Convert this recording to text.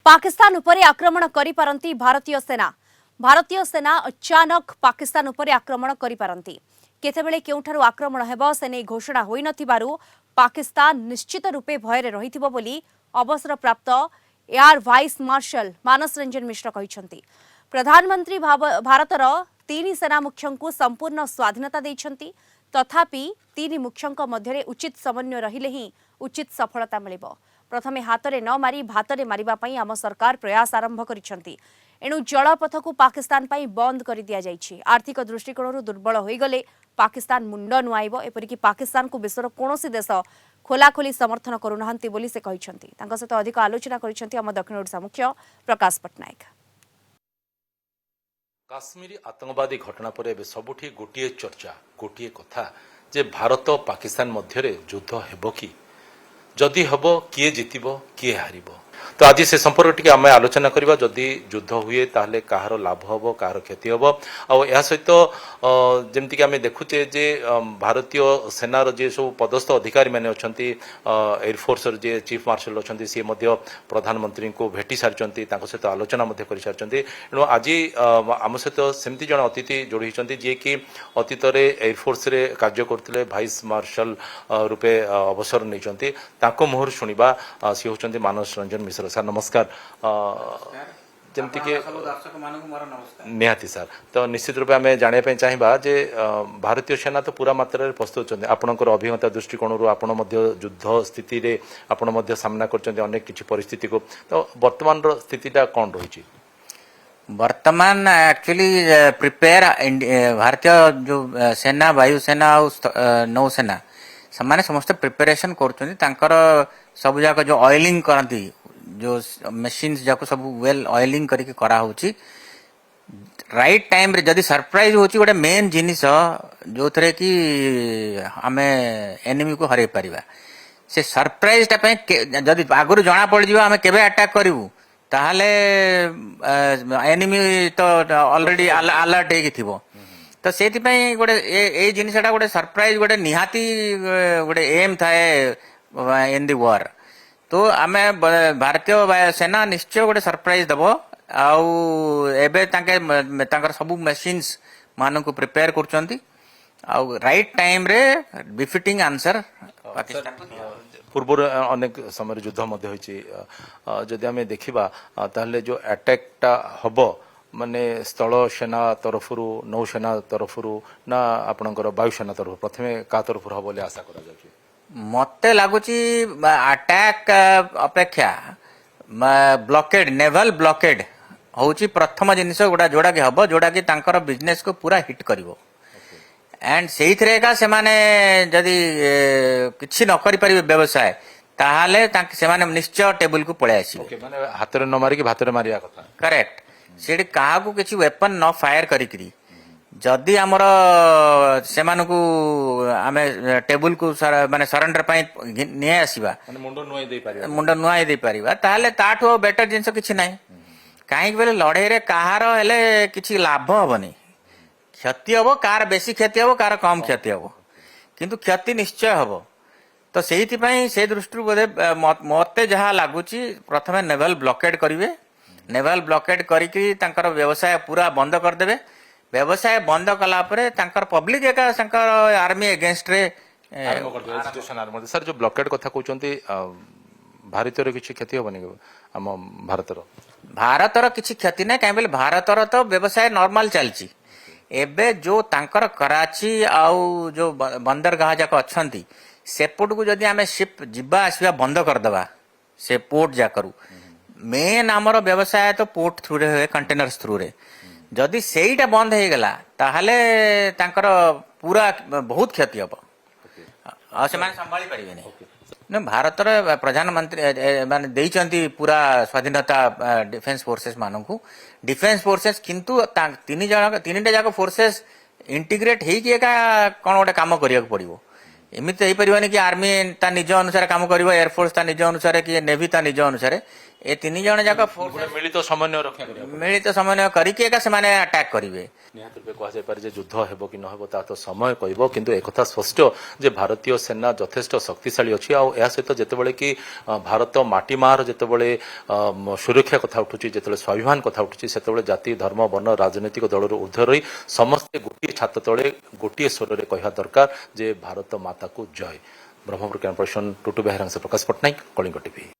पाकिस्तान उपरे आक्रमण करि पारंती भारतीय सेना अचानक पाकिस्तान उपरे आक्रमण करि पारंती केतेबेले केउठारु आक्रमण हेबो से नै घोषणा होई नथिबारु पाकिस्तान निश्चित रूपे भयरे रहिथिबो बोली अवसर प्राप्त एयर वाइस मार्शल मानस रंजन मिश्र कहिसंती। प्रधानमंत्री भारतर तीन सेना मुख्यंकु संपूर्ण स्वाधीनता दैछंती, तथापि तीन मुख्यंक मध्यरे उचित समन्वय रहिले ही उचित सफलता मिलिबो। प्रथमे हातरे न मारी भातरे मारिबा पई आम सरकार प्रयास आरंभ करिसंती। एणु जलपथ को पाकिस्तान पई बंद कर दिया जाइछि। आर्थिक दृष्टिकोणରୁ दुर्बल होई गले पाकिस्तान मुंड नुआइबो। एपरिकी पाकिस्तान को विश्वर कोनोसी देश खोलाखोली समर्थन करूनाहांती बोली से कहिसंती। तांका सहित अधिक आलोचना करिसंती आम दक्षिण ओडिशा मुख्य प्रकाश पटनायक। काश्मीरी आतंकवादी घटना पर एबे सबुठी गोटिए चर्चा गोटिए कथा जे भारत पाकिस्तान मध्यरे युद्ध हेबो कि जदि हेबो किए जितिबो किए हारिबो। तो आज से संपर्क टी आम आलोचना करबा। जदि युद्ध हुए ताहले कहार लाभ हबो कहार क्षति हबो। आ या सहित जेमति कि आम देखुचे जे भारतीय सेनार जे सब पदस्थ अधिकारी माने अछंती एयरफोर्स जे चीफ मार्शल अछंती सी मध्य प्रधानमंत्री को भेटी सारचंती, तांको सहित आलोचना मध्य करि सारचंती। एणु आज आम सहित सेमति जण अतिथि जोड़ी होइचंती जे कि अतीत रे एयरफोर्स रे कार्य करथिले भाइस मार्शल रूपे अवसर नैचंती। तांको मुहर शुनिबा सी होचंती मानस रंजन मिश्र। सर नमस्कार। जमती के निहाती सर तो निश्चित रूप आम जानापी चाहिए जे भारतीय सेना तो पूरा मात्रा प्रस्तुत होती आपणकर अभिज्ञता दृष्टिकोण आपण युद्ध स्थिति रे आपण सामना कर अनेक किसी परिस्थिति को। तो वर्तमान स्थितिटा कौन रही वर्तमान एक्चुअली प्रिपेयर भारतीय जो सेना वायुसेना और नौसेना से समस्त प्रिपेरेशन कर सब जाक जो ऑयलिंग करती जो मशीन्स जाको सब वेल ऑयलिंग करके करा होची राइट टाइम रे जदी सरप्राइज होची गोटे मेन जिनिस जो थरे कि हमें एनिमी को हरे परिबा। से सरप्राइज टा पे जदी आगुर जना पड़ जिवो हमें केबे अटैक करिवु ताहले एनिमी तो ऑलरेडी अलर्ट हे थिबो। तो सेति पई गोटे ए जिनिसटा गोटे सरप्राइज गोटे निहाती गोटे एम थाए इन द वॉर। तो आमे भारतीय सेना निश्चय गोटे सरप्राइज दबो आउ एबे तांकर सब मशीन्स मान को प्रिपेयर करचंती आउ राइट टाइम रे बिफिटिंग आंसर पाकिस्तान पूर्व अनेक समय युद्ध मध्य होइछि। जदि आमे देखिबा ताहले जो अटैकटा हबो माने स्थल सेना तरफरु नौसेना तरफरु ना आपणकर वायुसेना तरफ प्रथमे का तरफरु हबो ले आशा करा जाछि। मते लागुची अटैक अपेक्षा ब्लॉकेड नेवल ब्लॉकेड होची प्रथम जिनिस गोटा जोड़ा कि हबो जोड़ा कि तांकर बिजनेस को पूरा हिट करिवो। एंड सेही थरे का से माने जदी किछि न करि परिबे व्यवसाय ताहाले तांके से माने निश्चय टेबल को पळे आसी ओके माने हातरे न मारी कि भातरे मारिया कथा करेक्ट। सेठी काहा को किछि वेपन न फायर करिकरी जदि आमर से आमे टेबुल को माने सरेंडर पाई निये आसीबा मुंड नुआई दे परिबा ताहले ताठो बेटर जिंस किछि नाही। काहे बेले लड़ाई रे कहार हेले किछि लाभ हबनी क्षति हबो कार बेसी क्षति हबो कार कम क्षति हबो किंतु क्षति निश्चय हबो। तो सेहिति पई से दृष्टि बोधे मते जहा लागुची प्रथमे नेवल ब्लॉकेड करिवे। नेवल ब्लॉकेड करिकि तांकर व्यवसाय पूरा बंद कर देबे। व्यवसाय बंद कला परे तांकर पब्लिक एका संकर आर्मी अगेंस्ट रे सर जो ब्लॉकेड कथा कहउचंती भारत रे किछि क्षति होबनी हम भारतर किछि क्षति नै काहे बेले भारतर तो व्यवसाय नॉर्मल चलची। एबे जो तांकर कराची आउ जो बंदरगाह जाक अछंती सेपोर्ट को जदि आमे शिप जिबा आसीबा बंद कर दबा से पोर्ट जा करू मेन हमर व्यवसाय तो पोर्ट थ्रू रे होय कंटेनर्स थ्रू रे जदि सेईटा बंद हो गला ताहले तांकर पूरा बहुत क्षति हबो आ से माने संभाली परिबे नै। भारतर प्रधानमंत्री माने देइचंती पूरा स्वाधीनता डिफेंस फोर्सेस मानकू डिफेंस फोर्सेस किंतु तीनटा जाक फोर्सेस इंटीग्रेट हेई कि एका कोन गोटे काम करिया पड़िबो। एमिति हेई परिबानी कि आर्मी ता निज अनुसार काम करिवो एयरफोर्स ता निज अनुसार कि नेवी ता निज अनुसार ए तीन जन जाक फोर्स ଗୋଟେ ମିଳିତ ସମନ୍ୱୟ ରକ୍ଷା କରିବା मिलित समन्वय करके एका से अटैक करेंगे ନିହାତି ରୂପେ କୁହାଯାଇପାରେ ଯେ ଯୁଦ୍ଧ ହେବ କି ନ ହେବ ତାହା ତ ସମୟ କହିବ କିନ୍ତୁ ଏକଥା ସ୍ପଷ୍ଟ ଯେ ଭାରତୀୟ ସେନା ଯଥେଷ୍ଟ ଶକ୍ତିଶାଳୀ ଅଛି ଆଉ ଏହା ସହିତ ଯେତେବେଳେ କି ଭାରତ ମାଟି ମାର ଯେତେବେଳେ ସୁରକ୍ଷା କଥା ଉଠୁଛି ଯେତେବେଳେ ସ୍ୱାଭିମାନ କଥା ଉଠୁଛି ସେତେବେଳେ ଜାତି ଧର୍ମ ବର୍ଣ୍ଣ ରାଜନୈତିକ ଦଳରୁ ଉର୍ଦ୍ଧ୍ୱ ରହି ସମସ୍ତେ ଗୋଟିଏ ଛାତ ତଳେ ଗୋଟିଏ ସ୍ୱରରେ କହିବା ଦରକାର ଯେ ଭାରତ ମାତାକୁ ଜୟ। ବ୍ରହ୍ମପୁର କ୍ୟାମ୍ପସ ଟୁଟୁ ବେହେରାଙ୍କ ସହ ପ୍ରକାଶ ପଟ୍ଟନାୟକ, କଳିଙ୍ଗ ଟିଭି।